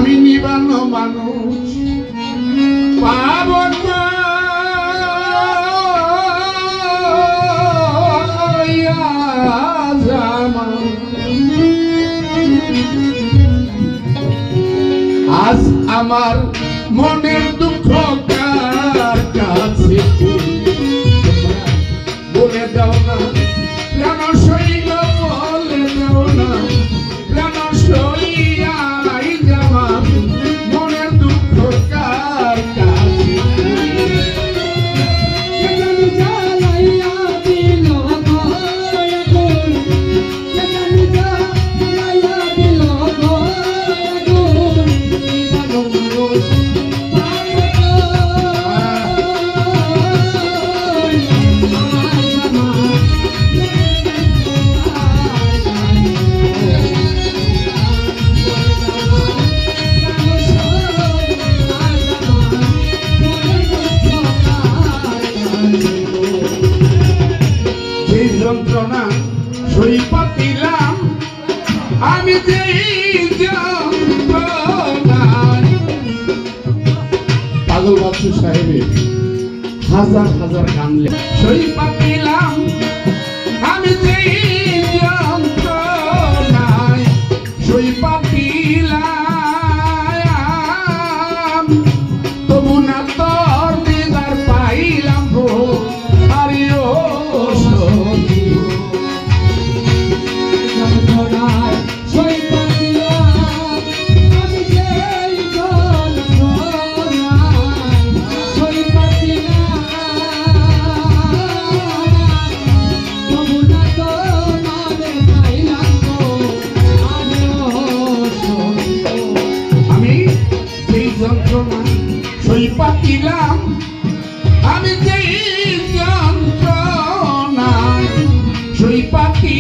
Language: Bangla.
আমি নিবানো মানুষ পাব আজ আমার মনের দুঃখ কার কাছে বলে দাও না প্রাণ সইল বলে দাও না প্রাণ সইয়াই যাওয়া মনের দুঃখ কার কাছে যন্ত্রণা সই পাতিলাম আমি পাগল বাচ্চু সাহেবের হাজার হাজার গান সই পাতিলাম আমি যন্ত্রণায় সই পাতিলাম তবু না তোর দিদার পাইলাম গো আরিও সই পাতিলাম আমি যেই যন্ত্রণায় সই পাতি